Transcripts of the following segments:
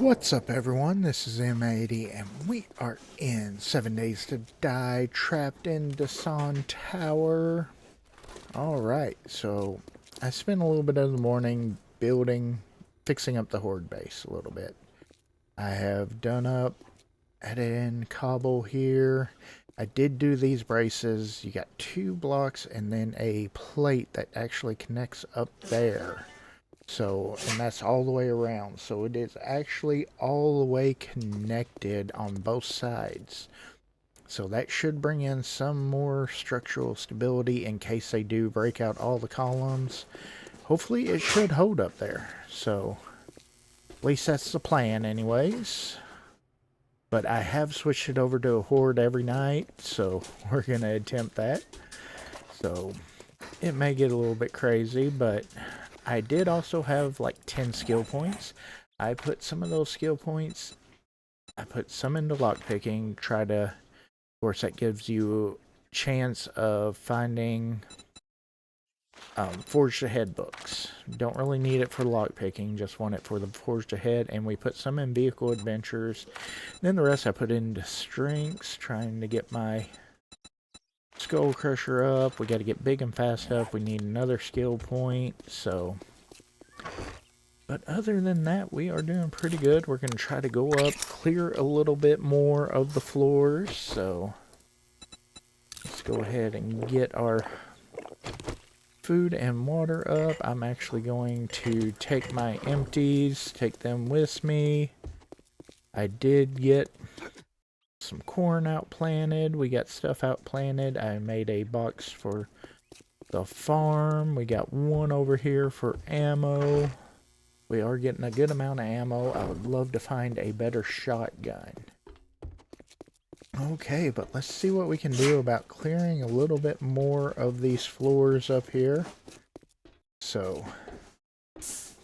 What's up, everyone? This is M80 and we are in 7 Days to Die, trapped in Dishong Tower. Alright, so I spent a little bit of the morning fixing up the horde base a little bit. I have done up, added in cobble here. I did do these braces. You got 2 blocks and then a plate that actually connects up there. So, and that's all the way around. So it is actually all the way connected on both sides. So that should bring in some more structural stability in case they do break out all the columns. Hopefully it should hold up there. So, at least that's the plan anyways. But I have switched it over to a horde every night. So we're going to attempt that. So it may get a little bit crazy, but I did also have like 10 skill points. I put some of those skill points, I put some into lockpicking, of course that gives you a chance of finding Forged Ahead books. Don't really need it for lockpicking, just want it for the Forged Ahead, and we put some in Vehicle Adventures. Then the rest I put into Strengths, trying to get my Skull Crusher up. We got to get big and fast up. We need another skill point. So, but other than that, we are doing pretty good. We're going to try to go up, clear a little bit more of the floors. So let's go ahead and get our food and water up. I'm actually going to take my empties, take them with me. I did get some corn out planted. We got stuff out planted. I made a box for the farm. We got one over here for ammo. We are getting a good amount of ammo. I would love to find a better shotgun. Okay, but let's see what we can do about clearing a little bit more of these floors up here. So,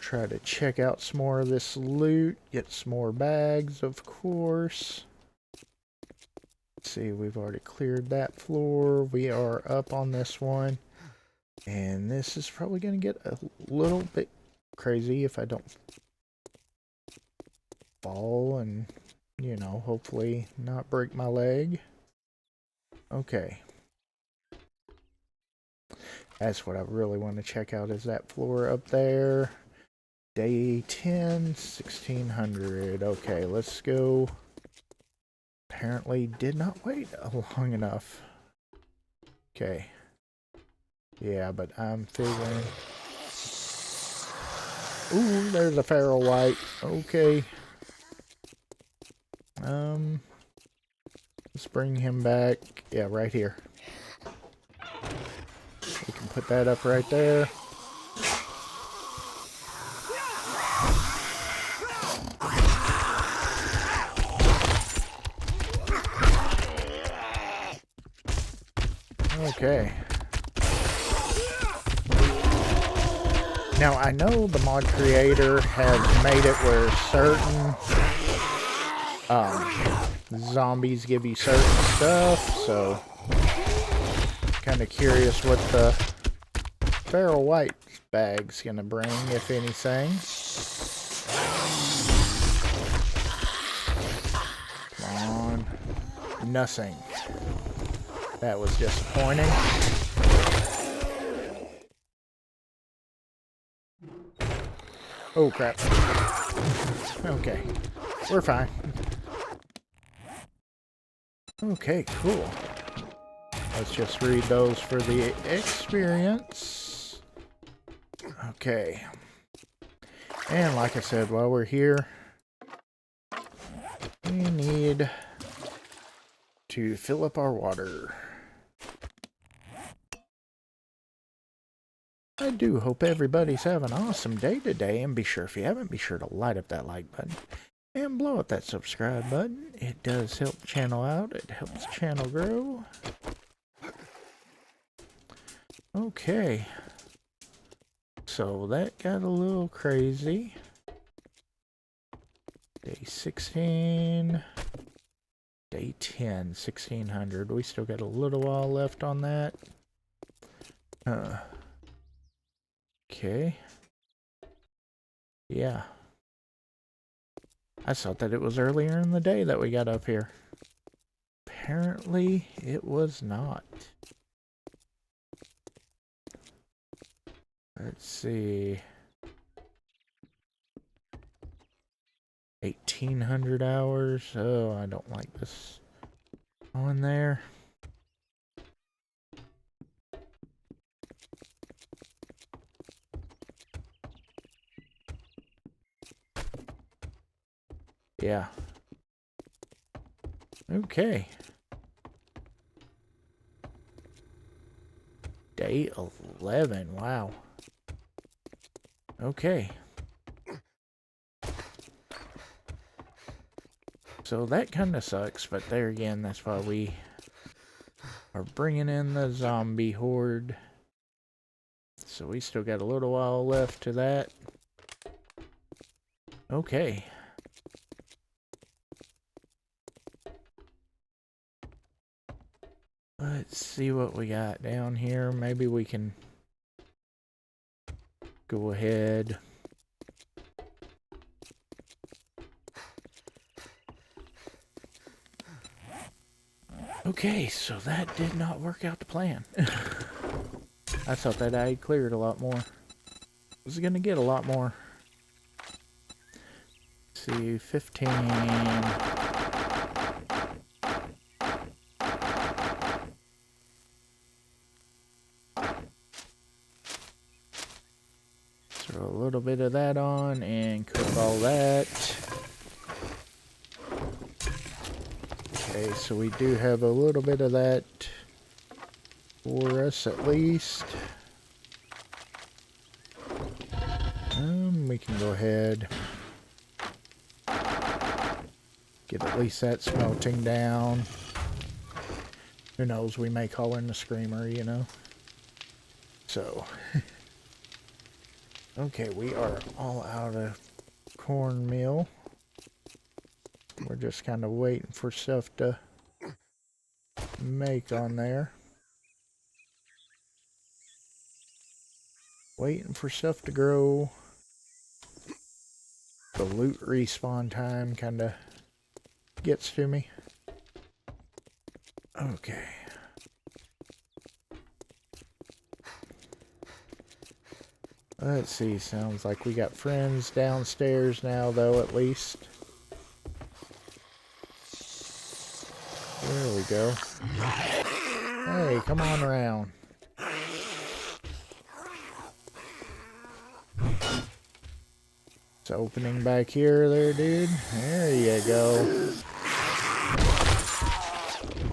try to check out some more of this loot. Get some more bags, of course. See, we've already cleared that floor. We are up on this one, and this is probably going to get a little bit crazy if I don't fall and, you know, hopefully not break my leg. Okay, that's what I really want to check out, is that floor up there. Day 10, 1600. Okay, let's go. Apparently did not wait long enough. Okay. Yeah, but I'm figuring... Ooh, there's a feral white. Okay. Let's bring him back. Yeah, right here. We can put that up right there. Okay. Now, I know the mod creator has made it where certain zombies give you certain stuff, so kind of curious what the feral white bag's gonna bring, if anything. Come on. Nothing. That was disappointing. Oh, crap. Okay. We're fine. Okay, cool. Let's just read those for the experience. Okay. And like I said, while we're here, we need to fill up our water. I do hope everybody's having an awesome day today, and be sure, if you haven't, be sure to light up that like button and blow up that subscribe button. It does help the channel out. It helps the channel grow. Okay. So that got a little crazy. Day 16. Day 10, 1600. We still got a little while left on that. Okay. Yeah. I thought that it was earlier in the day that we got up here. Apparently, it was not. Let's see. 1,800 hours. Oh, I don't like this on there. Yeah. Okay. Day 11. Wow. Okay. So that kind of sucks, but there again, that's why we are bringing in the zombie horde. So we still got a little while left to that. Okay. Let's see what we got down here. Maybe we can go ahead. Okay, so that did not work out to plan. I thought that I cleared a lot more. I was gonna get a lot more. Let's see, 15. Throw a little bit of that on and cook all that. Okay, so we do have a little bit of that for us at least. We can go ahead, get at least that smelting down. Who knows, we may call in the screamer, you know. So, okay, we are all out of cornmeal. We're just kind of waiting for stuff to make on there. Waiting for stuff to grow. The loot respawn time kind of gets to me. Okay. Let's see, sounds like we got friends downstairs now, though, at least. There we go. Hey, come on around. It's opening back here there, dude. There you go.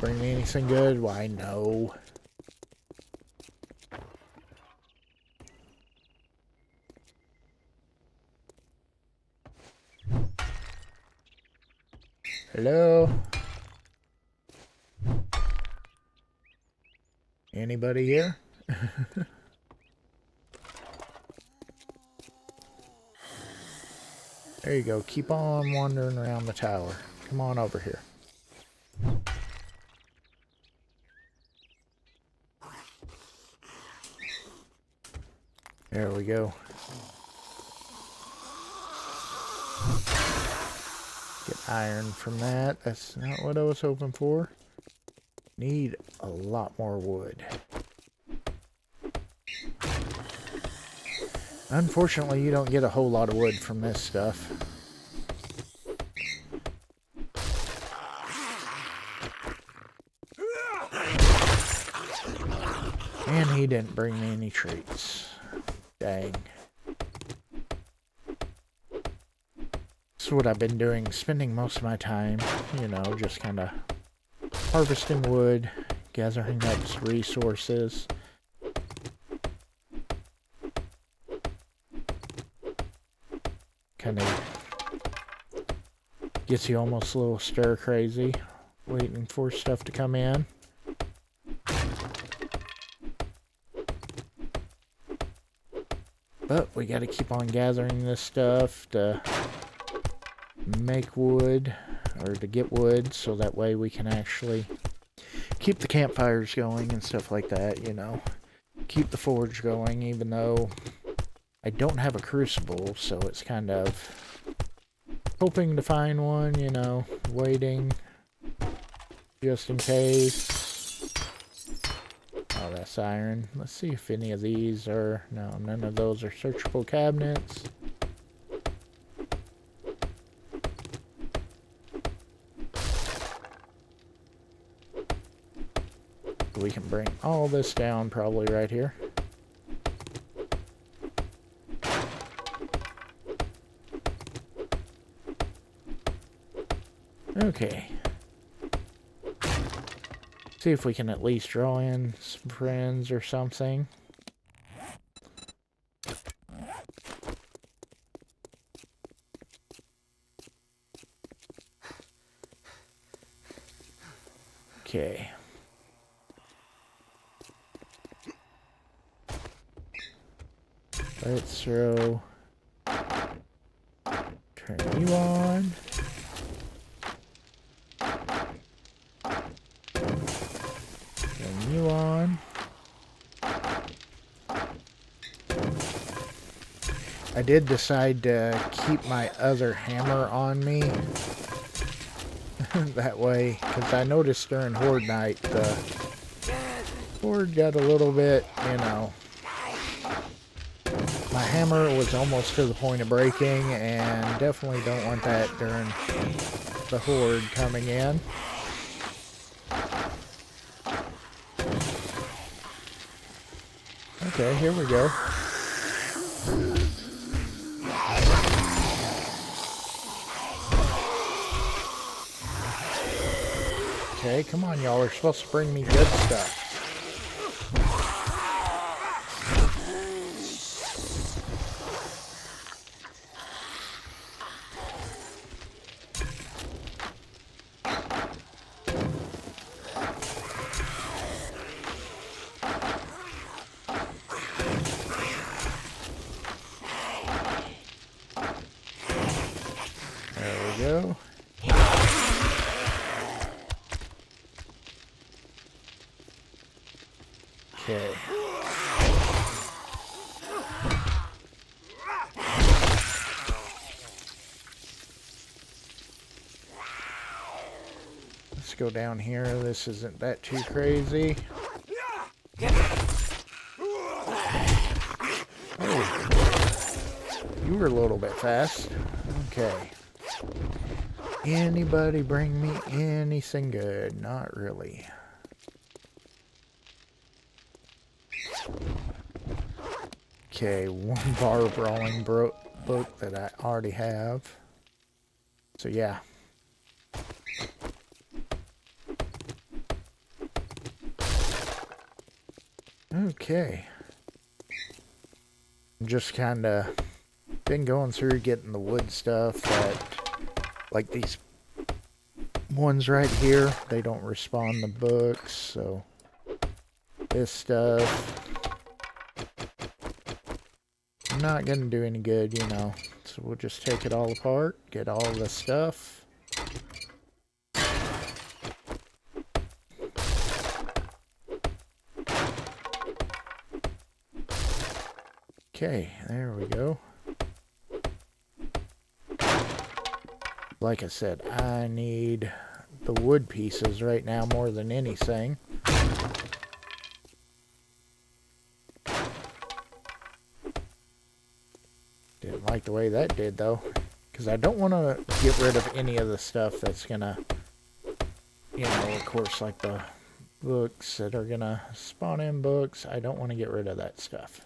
Bring me anything good? Why, no. Hello? Anybody here? There you go. Keep on wandering around the tower. Come on over here. There we go. Get iron from that. That's not what I was hoping for. Need a lot more wood. Unfortunately, you don't get a whole lot of wood from this stuff. And he didn't bring me any treats. Dang. This is what I've been doing, spending most of my time, you know, just kind of harvesting wood, gathering up resources. Kind of gets you almost a little stir crazy, waiting for stuff to come in. But we got to keep on gathering this stuff to make wood, or to get wood, so that way we can actually keep the campfires going and stuff like that, you know. Keep the forge going, even though I don't have a crucible, so it's kind of hoping to find one, you know, waiting just in case. Oh, that's iron. Let's see if any of these are... No, none of those are searchable cabinets. We can bring all this down probably right here. Okay. See if we can at least draw in some friends or something. Okay. Let's throw... Turn you on. Turn you on. I did decide to keep my other hammer on me. That way, because I noticed during Horde night, the Horde got a little bit, you know... My hammer was almost to the point of breaking, and definitely don't want that during the Horde coming in. Okay, here we go. Okay, come on, y'all are supposed to bring me good stuff. There we go. Okay. Let's go down here. This isn't that too crazy. Oh. You were a little bit fast. Okay. Anybody bring me anything good? Not really. Okay, one bar brawling book that I already have. So yeah. Okay. Just kind of been going through getting the wood stuff that, like these ones right here, they don't respawn the books, so this stuff not gonna do any good, you know. So we'll just take it all apart, get all the stuff. Okay, there we go. Like I said, I need the wood pieces right now more than anything. Didn't like the way that did though, because I don't want to get rid of any of the stuff that's gonna, you know, of course, like the books that are gonna spawn in books. I don't want to get rid of that stuff.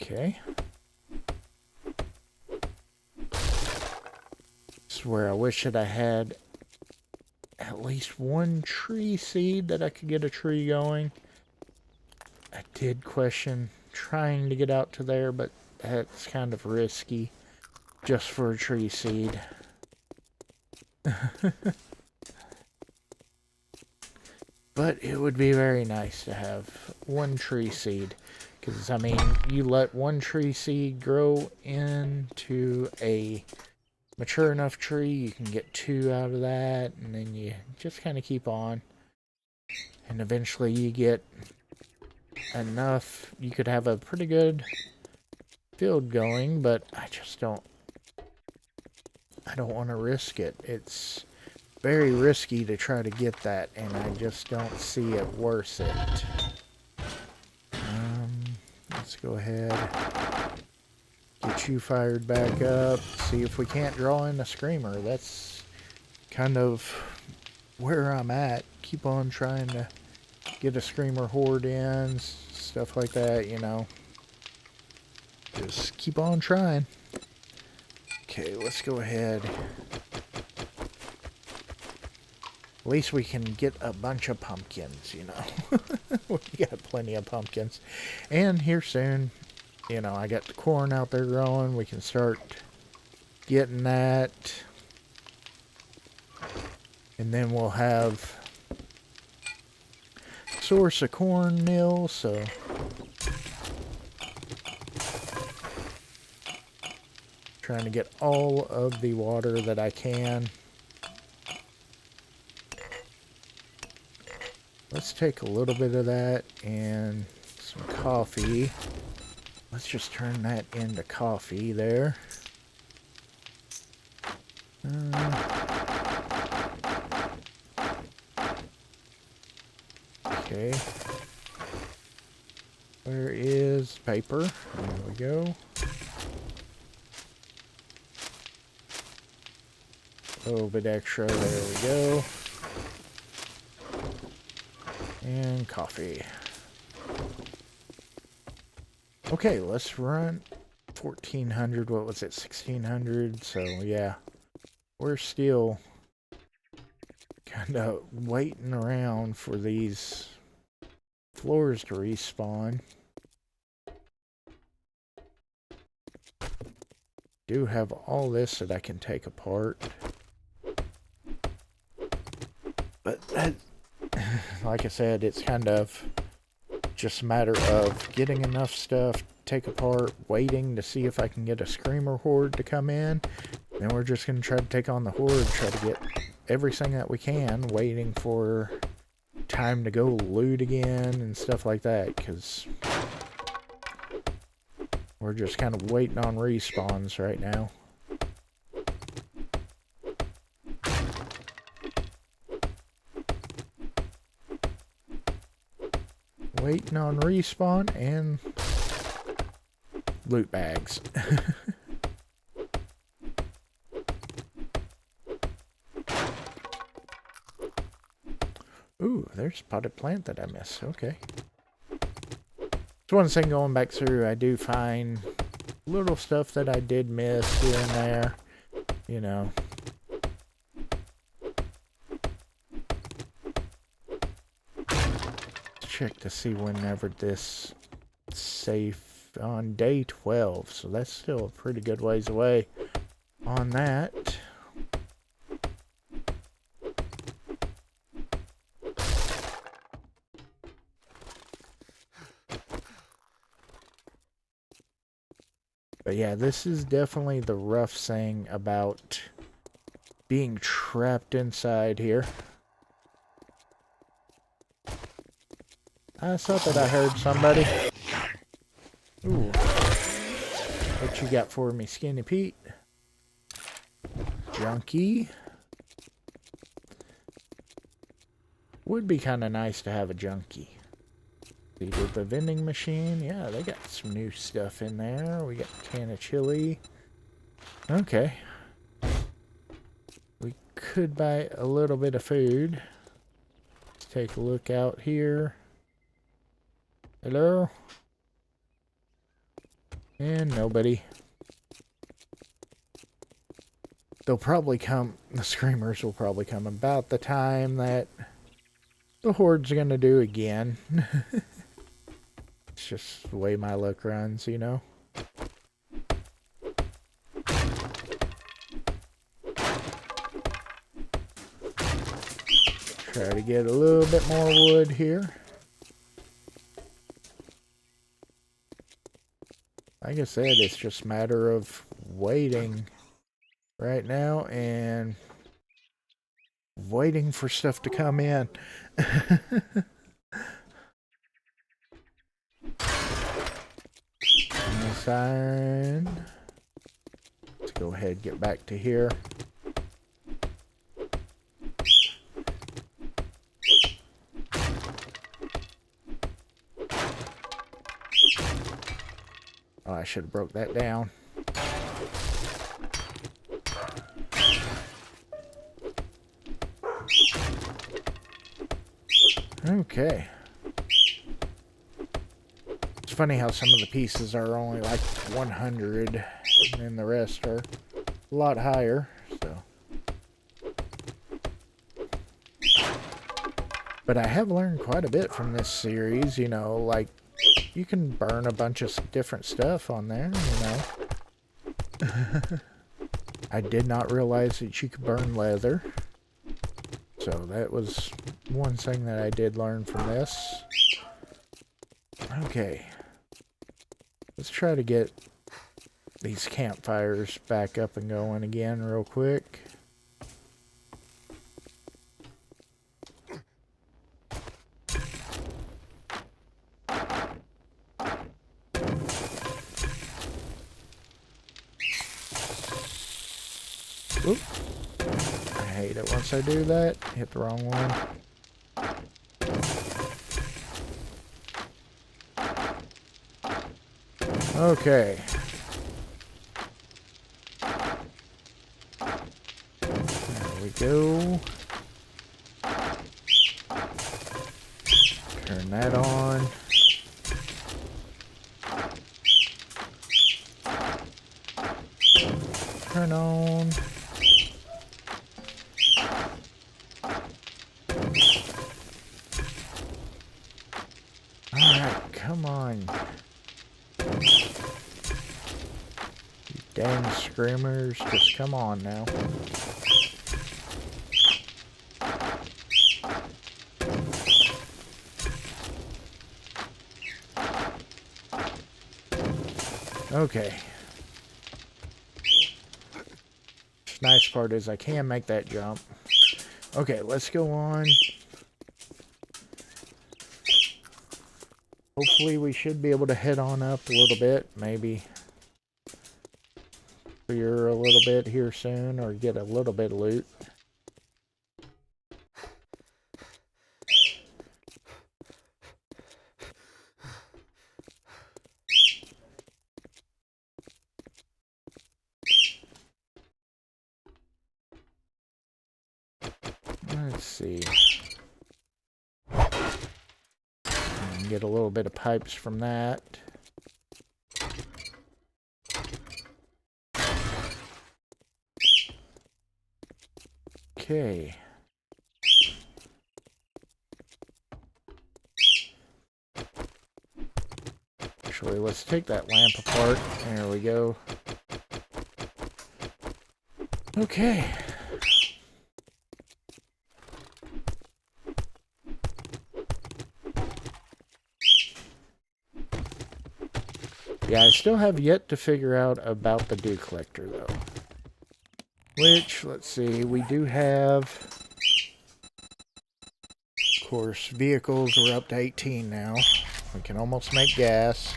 Okay. This is where I wish that I had at least one tree seed that I could get a tree going. I did question trying to get out to there, but that's kind of risky just for a tree seed. But it would be very nice to have one tree seed. Because, I mean, you let one tree seed grow into a mature enough tree, you can get 2 out of that, and then you just kind of keep on. And eventually you get enough, you could have a pretty good field going, but I don't want to risk it. It's very risky to try to get that, and I just don't see it worth it. Let's go ahead, get you fired back up, see if we can't draw in a screamer. That's kind of where I'm at. Keep on trying to get a screamer horde in, stuff like that, you know. Just keep on trying. Okay, let's go ahead. At least we can get a bunch of pumpkins, you know. We got plenty of pumpkins. And here soon, you know, I got the corn out there growing. We can start getting that. And then we'll have source of corn meal, so trying to get all of the water that I can. Let's take a little bit of that and some coffee. Let's just turn that into coffee there. Okay. Where is paper? There we go. A little bit extra. There we go. And coffee. Okay, let's run 1400. What was it? 1600. So, yeah. We're still kind of waiting around for these floors to respawn. Do have all this that I can take apart. But that, like I said, it's kind of just a matter of getting enough stuff to take apart, waiting to see if I can get a screamer horde to come in. Then we're just going to try to take on the horde, try to get everything that we can, waiting for time to go loot again and stuff like that, because we're just kind of waiting on respawns right now. Waiting on respawn and loot bags. Ooh, there's a potted plant that I missed. Okay. So one thing going back through, I do find little stuff that I did miss here and there. You know. Check to see whenever this safe on day 12. So that's still a pretty good ways away on that. But yeah, this is definitely the rough thing about being trapped inside here. I thought that I heard somebody. Ooh. What you got for me, Skinny Pete? Junkie. Would be kind of nice to have a junkie. See, with the vending machine, yeah, they got some new stuff in there. We got a can of chili. Okay. We could buy a little bit of food. Let's take a look out here. Hello? And nobody. They'll probably come, the screamers will probably come about the time that the horde's gonna do again. It's just the way my luck runs, you know? Try to get a little bit more wood here. Like I said, it's just a matter of waiting right now and waiting for stuff to come in. Nice iron. Let's go ahead and get back to here. Oh, I should have broke that down. Okay. It's funny how some of the pieces are only like 100 and then the rest are a lot higher, so. But I have learned quite a bit from this series, you know, like you can burn a bunch of different stuff on there, you know. I did not realize that you could burn leather. So that was one thing that I did learn from this. Okay. Let's try to get these campfires back up and going again real quick. Oop. I hate it once I do that. Hit the wrong one. Okay. There we go. Turn that on. Turn on. Alright, come on. You dang screamers, just come on now. Okay. The nice part is I can make that jump. Okay, let's go on. Hopefully we should be able to head on up a little bit. Maybe clear a little bit here soon or get a little bit of loot. Let's see. Get a little bit of pipes from that. Okay. Actually, let's take that lamp apart. There we go. Okay. Yeah, I still have yet to figure out about the dew collector, though. Which, let's see, we do have, of course, vehicles. We're up to 18 now. We can almost make gas,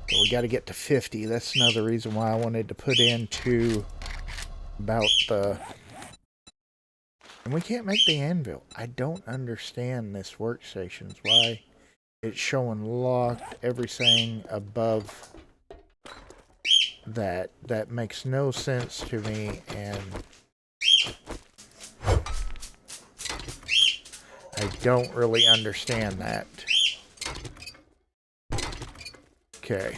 but we got to get to 50. That's another reason why I wanted to put into about the... And we can't make the anvil. I don't understand this workstations. Why it's showing locked everything above that. That makes no sense to me, and I don't really understand that. Okay.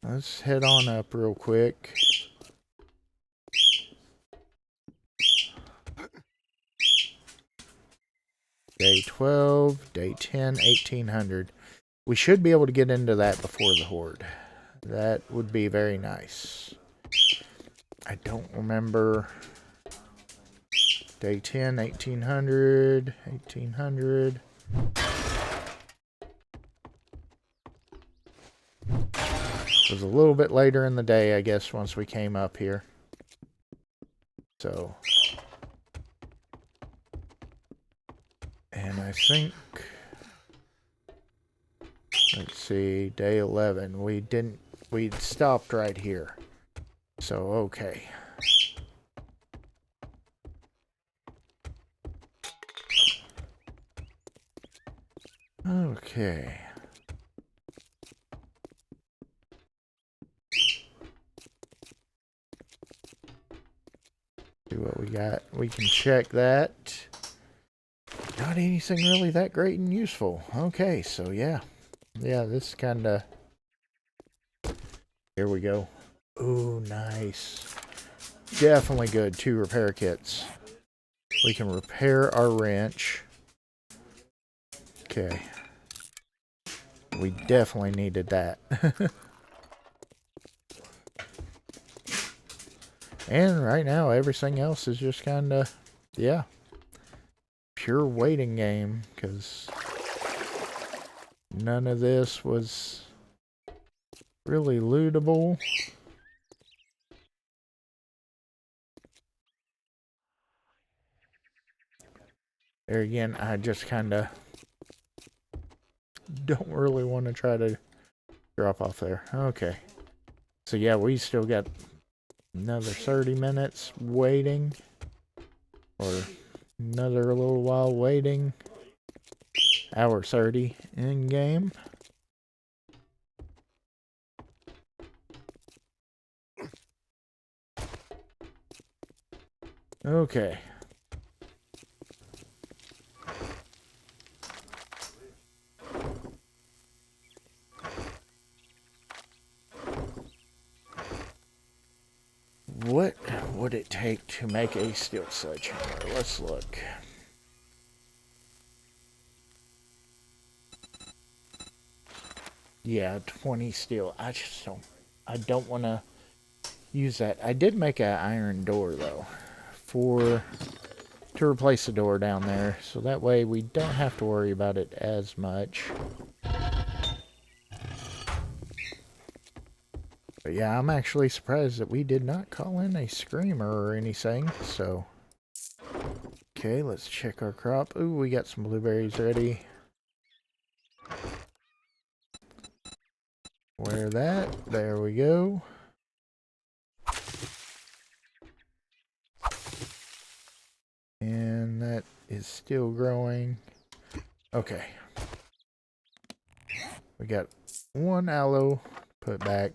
Let's head on up real quick. Day 12, day 10, 1800. We should be able to get into that before the horde. That would be very nice. I don't remember. Day 10, 1800, 1800. It was a little bit later in the day, I guess, once we came up here. So. And I think Let's see, day 11. We stopped right here. So, okay. Okay. See what we got. We can check that. Not anything really that great and useful. Okay, so yeah. Yeah, this kind of... Here we go. Ooh, nice. Definitely good. 2 repair kits. We can repair our wrench. Okay. We definitely needed that. And right now, everything else is just kind of, yeah, pure waiting game. Because none of this was really lootable. There again, I just kind of don't really want to try to drop off there. Okay. So yeah, we still got another 30 minutes waiting. Or another little while waiting. Hour 30 in game. Okay. What would it take to make a steel sledgehammer? Let's look. Yeah, 20 steel. I don't want to use that. I did make an iron door though, to replace the door down there, so that way we don't have to worry about it as much. But yeah, I'm actually surprised that we did not call in a screamer or anything, so. Okay, let's check our crop. Ooh, we got some blueberries ready. Where that? There we go. And that is still growing. Okay. We got 1 aloe. Put back.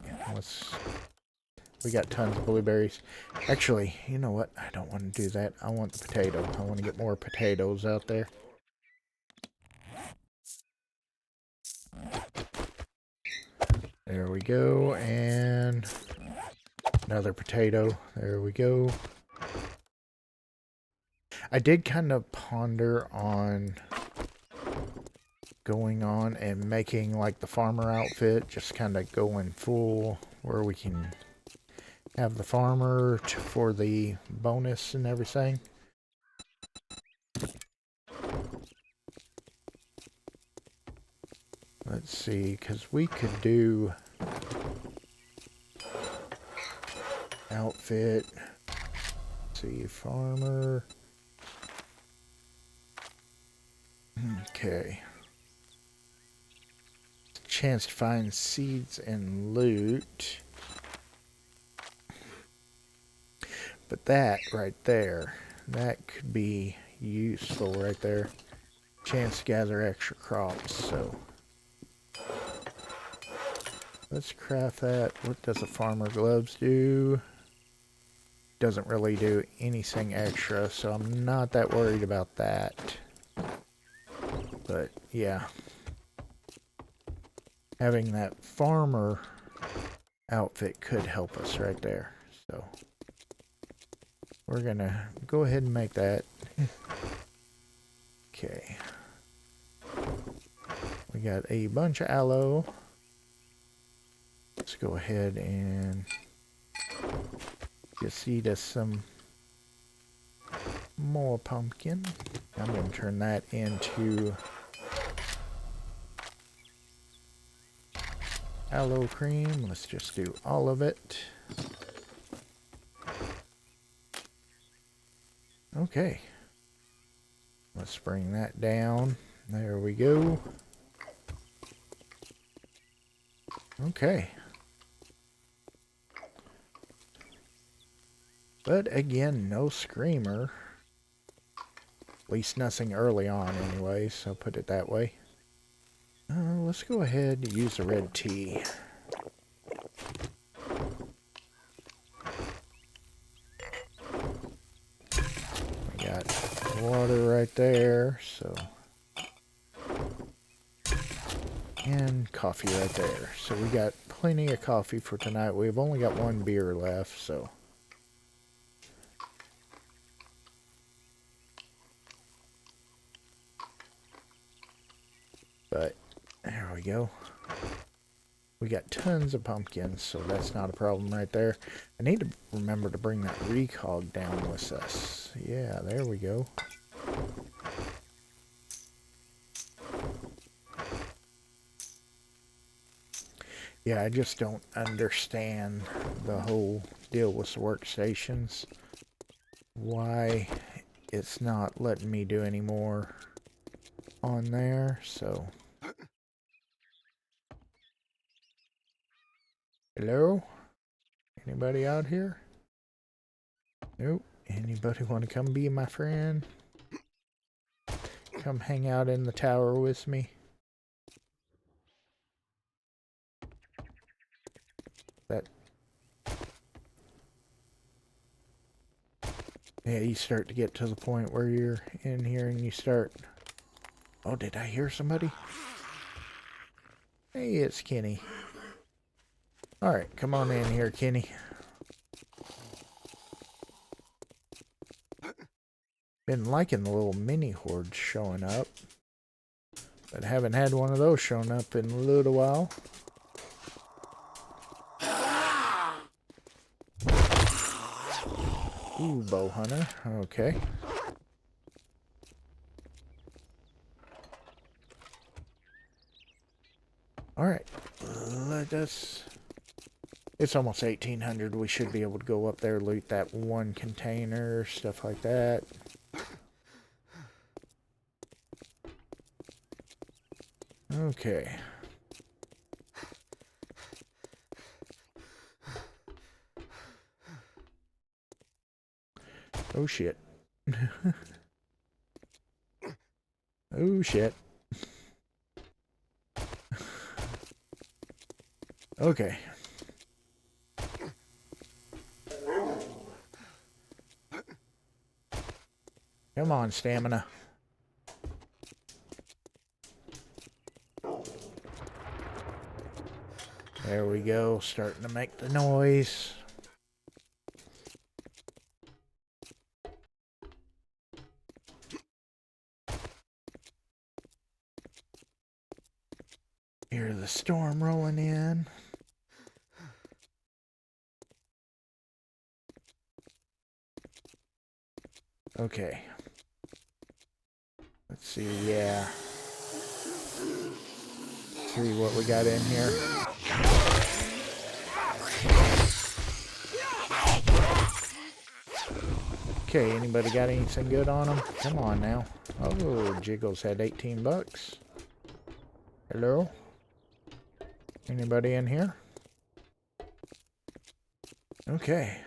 We got tons of blueberries. Actually, you know what? I don't want to do that. I want the potato. I want to get more potatoes out there. There we go. And another potato. There we go. I did kind of ponder on going on and making like the farmer outfit, just kind of going full where we can have the farmer for the bonus and everything. Let's see, because we could do outfit. Let's see, farmer. Okay. Chance to find seeds and loot. But that right there, that could be useful right there. Chance to gather extra crops, so. Let's craft that. What does the farmer gloves do? Doesn't really do anything extra, so I'm not that worried about that. But yeah. Having that farmer outfit could help us right there. So we're gonna go ahead and make that. Okay. We got a bunch of aloe. Let's go ahead and just eat us some more pumpkin. I'm going to turn that into aloe cream. Let's just do all of it. Okay. Let's bring that down. There we go. Okay. But again, no screamer. At least nothing early on anyway, so put it that way. Let's go ahead and use the red tea. We got water right there, so... And coffee right there. So we got plenty of coffee for tonight. We've only got one beer left, so... But, there we go. We got tons of pumpkins, so that's not a problem right there. I need to remember to bring that recog down with us. Yeah, there we go. Yeah, I just don't understand the whole deal with the workstations. Why it's not letting me do any more on there, so... Hello? Anybody out here? Nope. Anybody want to come be my friend? Come hang out in the tower with me? That... Yeah, you start to get to the point where you're in here and you start... Oh, did I hear somebody? Hey, it's Kenny. Alright, come on in here, Kenny. Been liking the little mini hordes showing up. But haven't had one of those showing up in a little while. Ooh, bow hunter. Okay. Alright. Let us... It's almost 1800. We should be able to go up there, loot that one container, stuff like that. Okay. Oh shit. Oh shit. Okay. Come on, stamina. There we go, starting to make the noise. Hear the storm rolling in. Okay. Let's see, yeah. See what we got in here. Okay, anybody got anything good on them? Come on now. Oh, Jiggles had 18 bucks. Hello? Anybody in here? Okay.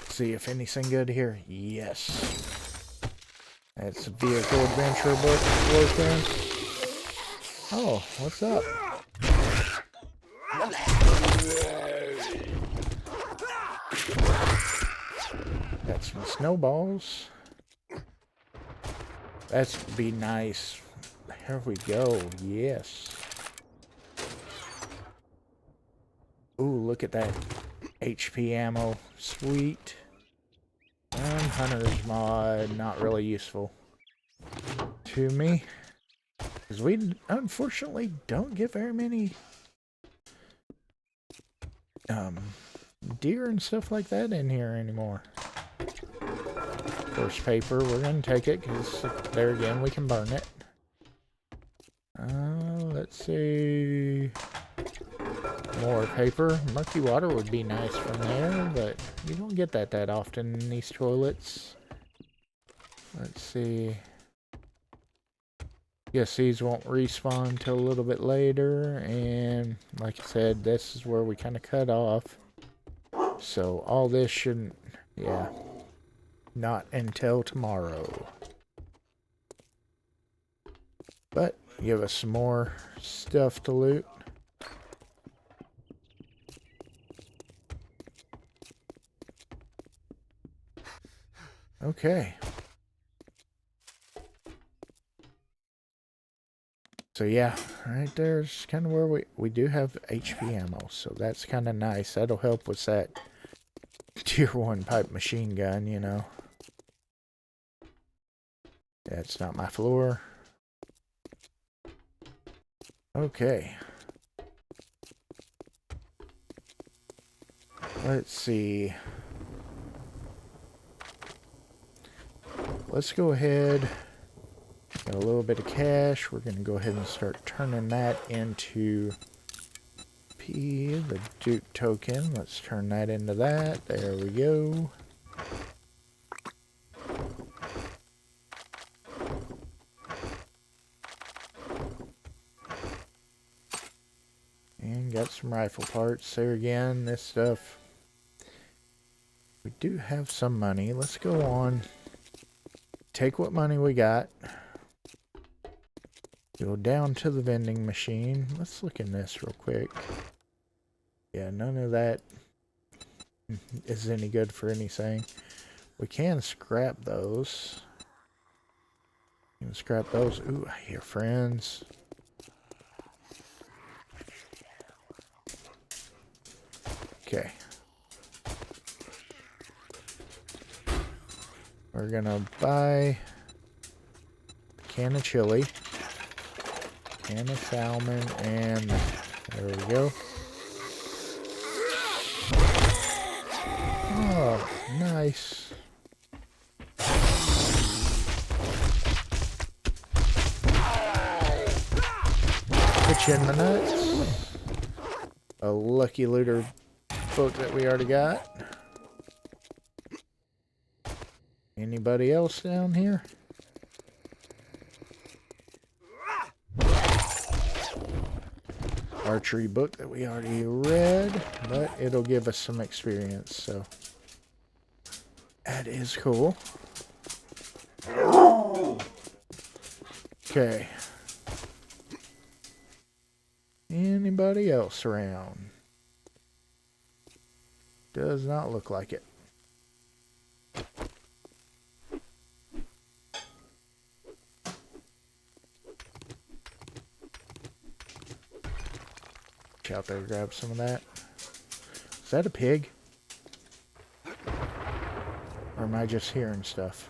See if anything good here. Yes. That's a vehicle adventure book working. Oh, what's up? Got some snowballs. That's be nice. Here we go. Yes. Ooh, look at that HP ammo. Sweet. Hunter's mod, not really useful to me. Because we unfortunately don't get very many deer and stuff like that in here anymore. First paper, we're going to take it because there again we can burn it. Let's see. More paper. Murky water would be nice from there, but you don't get that often in these toilets. Let's see. Yes, these won't respawn until a little bit later. And like I said, this is where we kind of cut off. So all this shouldn't, yeah, not until tomorrow. But give us some more stuff to loot. Okay. So yeah, right there's kind of where we do have HP ammo, so that's kind of nice. That'll help with that tier 1 pipe machine gun, you know. That's not my floor. Okay. Let's see. Let's go ahead. Got a little bit of cash. We're going to go ahead and start turning that into P, the Duke token. Let's turn that into that. There we go. And got some rifle parts there again. This stuff. We do have some money. Let's go on. Take what money we got. Go down to the vending machine. Let's look in this real quick. Yeah, none of that is any good for anything. We can scrap those. You can scrap those. Ooh, I hear friends. Okay. We're gonna buy a can of chili, can of salmon, and there we go. Oh, nice. Pitch in the nuts. A lucky looter book that we already got. Anybody else down here? Archery book that we already read, but it'll give us some experience, so that is cool. Okay. Anybody else around? Does not look like it. Out there, grab some of that. Is that a pig? Or am I just hearing stuff?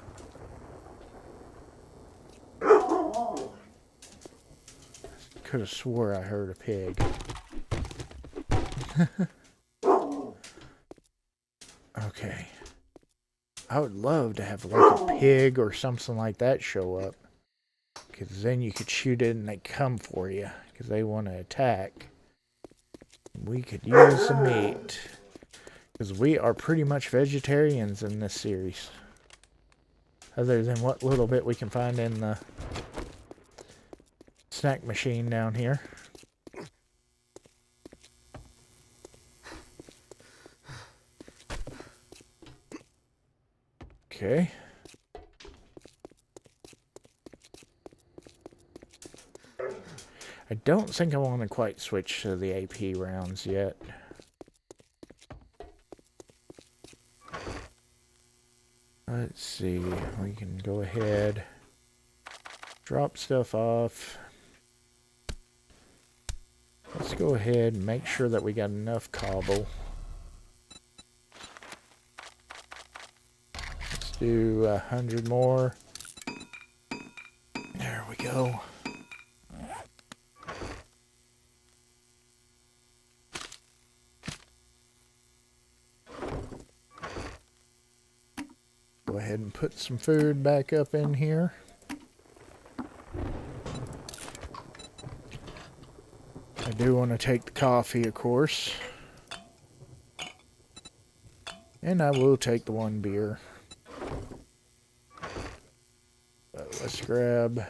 Could have swore I heard a pig. Okay. I would love to have like a pig or something like that show up. Because then you could shoot it and they come for you. Because they want to attack. We could use some meat. Because we are pretty much vegetarians in this series. Other than what little bit we can find in the snack machine down here. Okay. I don't think I want to quite switch to the AP rounds yet. Let's see. We can go ahead. Drop stuff off. Let's go ahead and make sure that we got enough cobble. Let's do 100 more. There we go. Go ahead and put some food back up in here. I do want to take the coffee, of course. And I will take the one beer. let's grab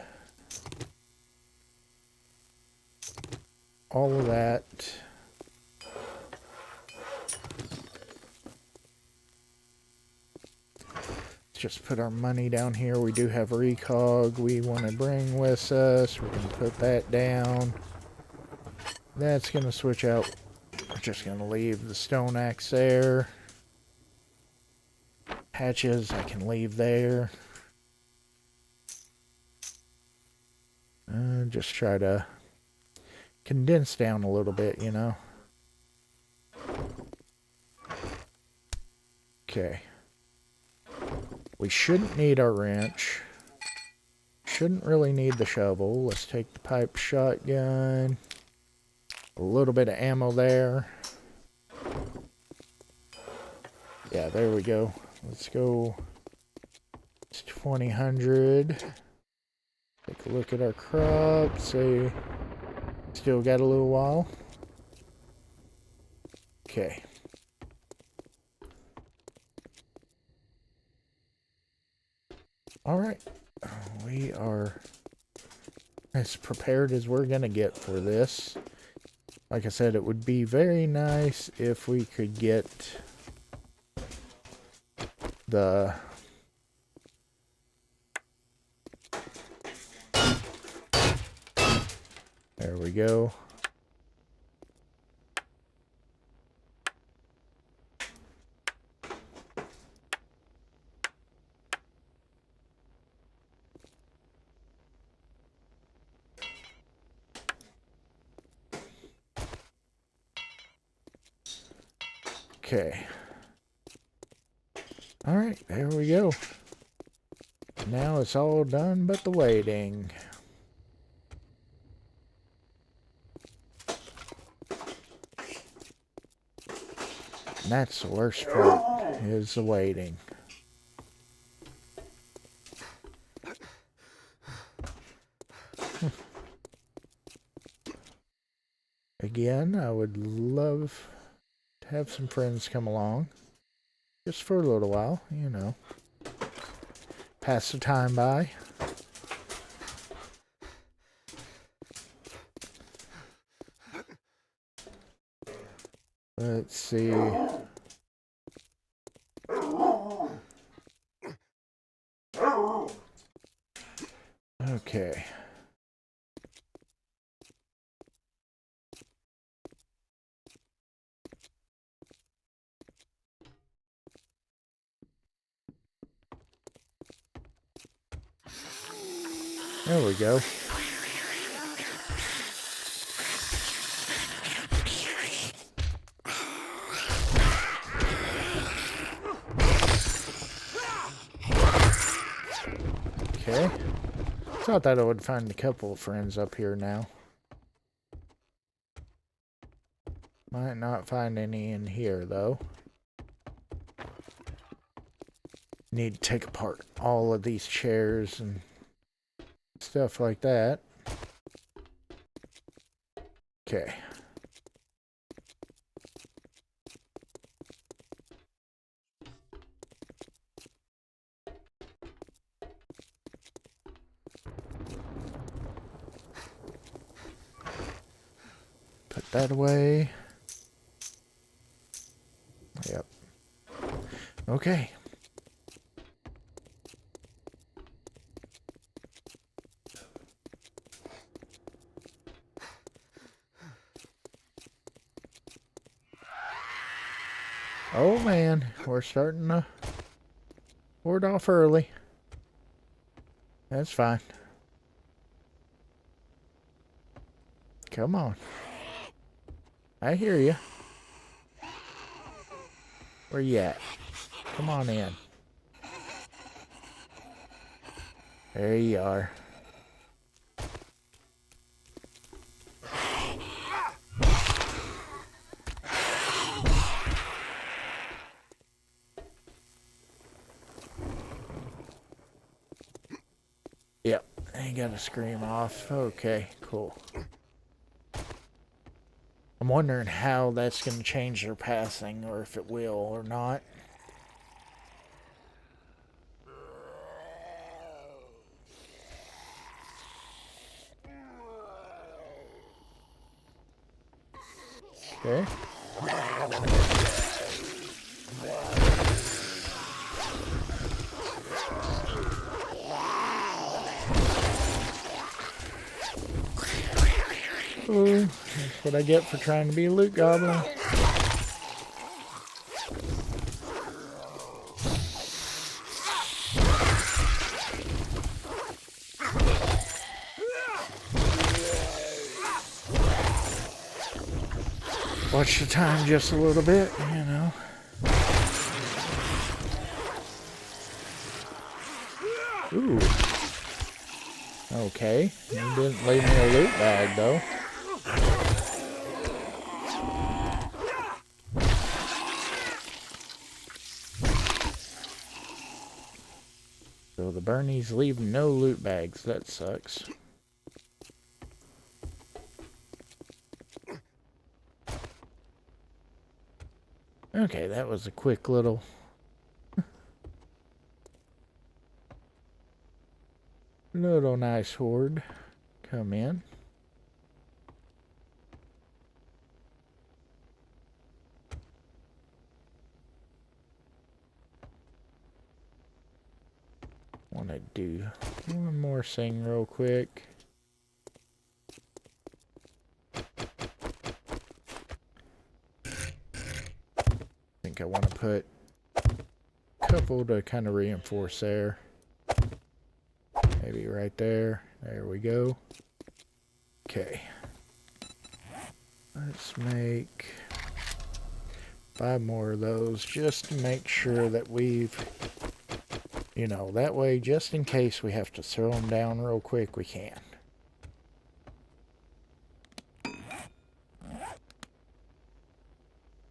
all of that. Just put our money down here. We do have recog we want to bring with us. We're going to put that down. That's going to switch out. We're just going to leave the stone axe there. Hatches I can leave there. Just try to condense down a little bit, you know. Okay. We shouldn't need our wrench. Shouldn't really need the shovel. Let's take the pipe shotgun. A little bit of ammo there. Yeah, there we go. Let's go. It's 2000. Take a look at our crops. See, still got a little while. Okay. Alright. We are as prepared as we're going to get for this. Like I said, it would be very nice if we could get the there we go. Okay. Alright, there we go. Now it's all done but the waiting. And that's the worst part, is the waiting. Again, I would love to have some friends come along. Just for a little while, you know. Pass the time by. Let's see. Okay. There we go. Okay. Thought that I would find a couple of friends up here now. Might not find any in here though. Need to take apart all of these chairs and stuff like that. Okay. Put that away. Yep. Okay. Oh man, we're starting to board off early. That's fine. Come on. I hear you. Where you at? Come on in. There you are. Yep, I got to scream off. Okay, cool. I'm wondering how that's going to change their passing, or if it will or not. Okay. Oh, that's what I get for trying to be a loot goblin. Watch the time just a little bit, you know. Ooh. Okay. You didn't leave me a loot bag, though. So the Bernies leave no loot bags. That sucks. Okay, that was a quick little... little nice horde come in. Want to do one more thing real quick. I think I want to put a couple to kind of reinforce there. Maybe right there. There we go. Okay. Let's make 5 more of those just to make sure that we've, you know, that way just in case we have to throw them down real quick, we can.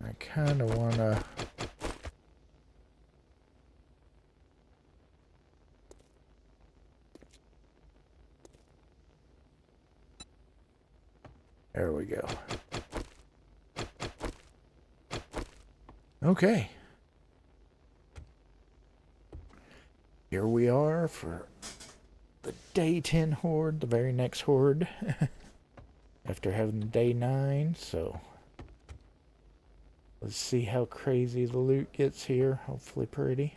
I kind of want to... There we go. Okay. Here we are for the day 10 horde, the very next horde. After having day 9, so... let's see how crazy the loot gets here. Hopefully pretty.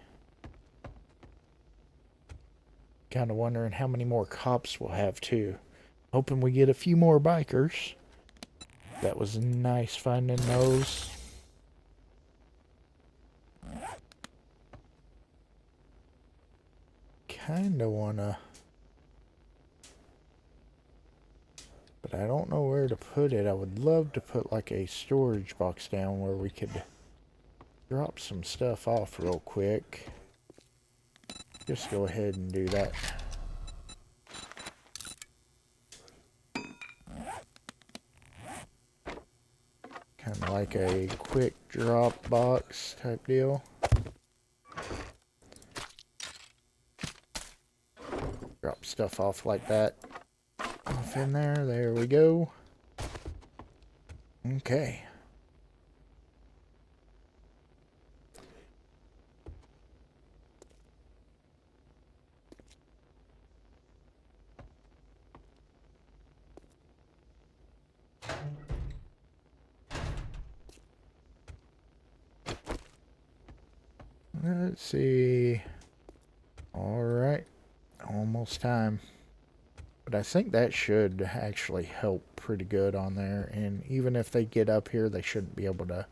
Kind of wondering how many more cops we'll have too. Hoping we get a few more bikers. That was nice finding those. Kinda wanna... but I don't know where to put it. I would love to put like a storage box down where we could drop some stuff off real quick. Just go ahead and do that. Kind of like a quick drop box type deal. Drop stuff off like that. Off in there. There we go. Okay. Let's see. Alright. Almost time. But I think that should actually help pretty good on there. And even if they get up here, they shouldn't be able to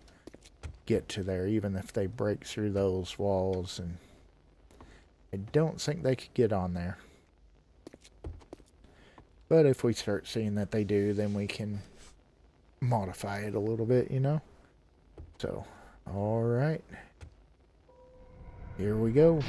get to there. Even if they break through those walls. And I don't think they could get on there. But if we start seeing that they do, then we can modify it a little bit, you know? So, alright. Here we go.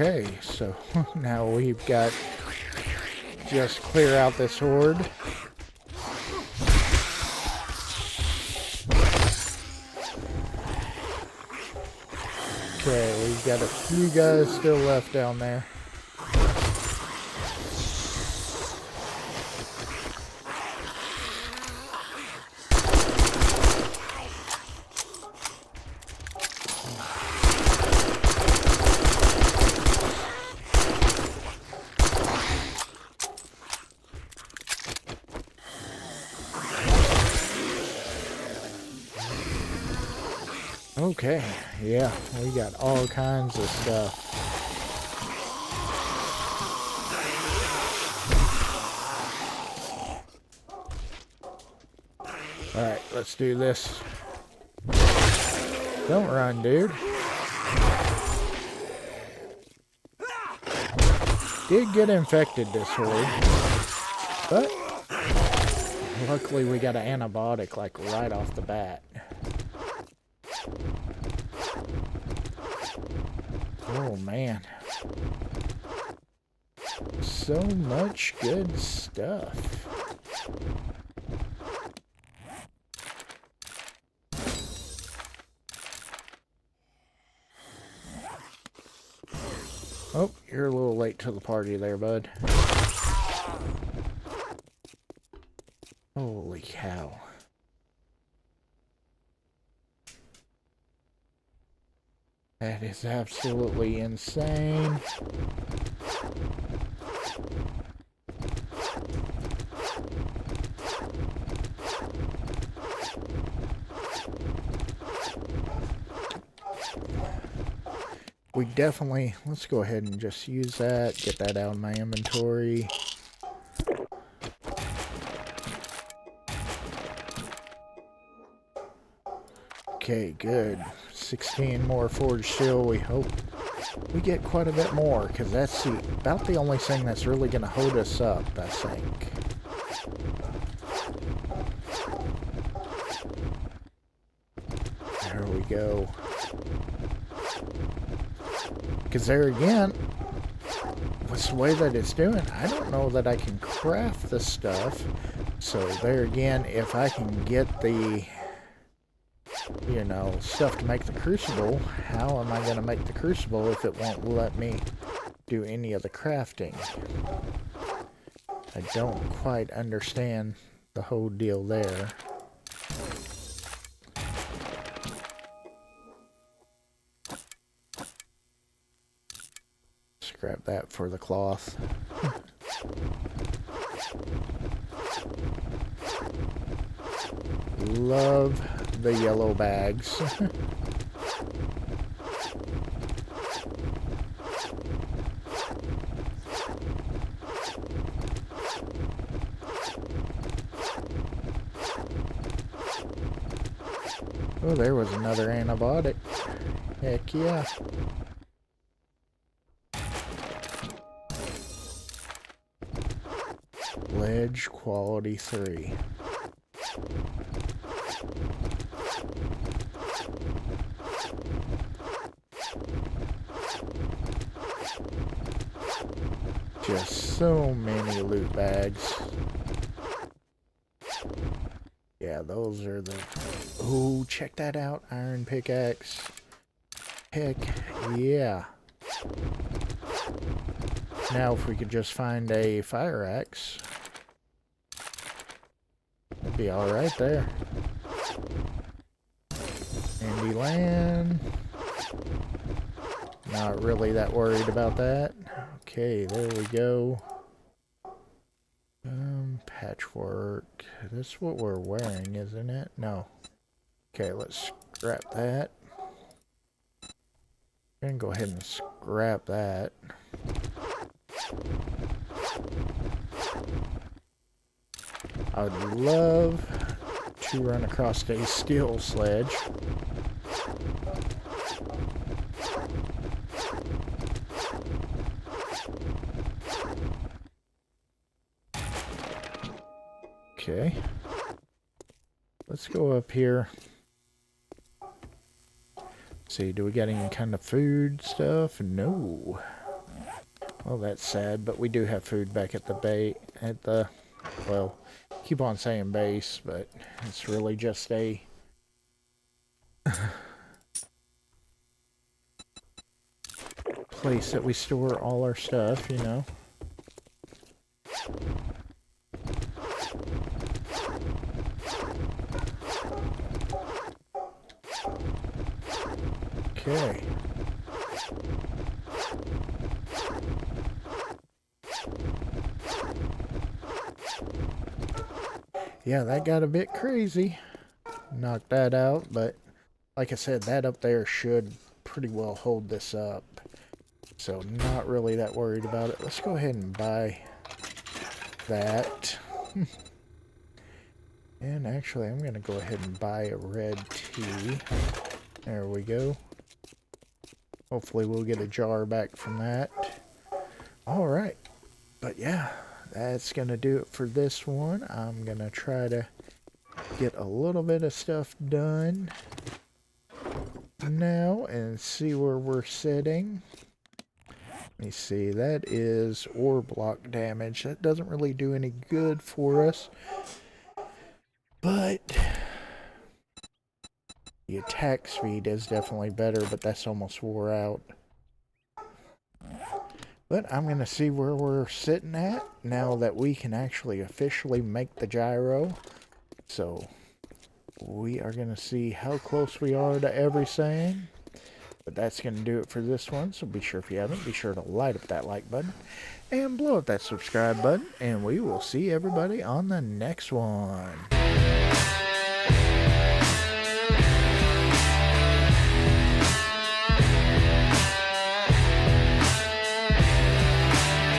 Okay, so now we've got just clear out this horde. Okay, we've got a few guys still left down there. Okay, yeah, we got all kinds of stuff. Alright, let's do this. Don't run, dude. Did get infected this horde, but luckily we got an antibiotic like right off the bat. Oh man. So much good stuff. Oh, you're a little late to the party there, bud. Holy cow. That is absolutely insane. We definitely, let's go ahead and just use that, get that out of my inventory. Okay, good. 16 more forged steel. We hope we get quite a bit more, because that's about the only thing that's really going to hold us up, I think. There we go. Because there again, with the way that it's doing, I don't know that I can craft the stuff. So there again, if I can get the, you know, stuff to make the crucible, how am I going to make the crucible if it won't let me do any of the crafting? I don't quite understand the whole deal there. Grab that for the cloth. Love the yellow bags. Oh, there was another antibiotic. Heck yeah. Ledge quality 3. Just so many loot bags. Yeah, those are the... Oh, check that out. Iron pickaxe. Heck yeah. Now if we could just find a fire axe, it'd be alright there. Handy land. Not really that worried about that. Okay, there we go. Patchwork. That's what we're wearing, isn't it? No. Okay, let's scrap that. And go ahead and scrap that. I would love to run across a steel sledge. Okay. Let's go up here. See, do we got any kind of food stuff? No. Well, that's sad, but we do have food back at the well, keep on saying base, but it's really just a place that we store all our stuff, you know. Okay. Yeah, that got a bit crazy. Knocked that out, but like I said, that up there should pretty well hold this up. So not really that worried about it. Let's go ahead and buy that. And actually, I'm going to go ahead and buy a red tea. There we go. Hopefully we'll get a jar back from that. Alright. But yeah, that's going to do it for this one. I'm going to try to get a little bit of stuff done now and see where we're sitting. Let me see, that is ore block damage. That doesn't really do any good for us. But the attack speed is definitely better, but that's almost wore out. But I'm going to see where we're sitting at now that we can actually officially make the gyro. So we are going to see how close we are to everything. But that's going to do it for this one. So be sure, if you haven't, be sure to light up that like button and blow up that subscribe button. And we will see everybody on the next one.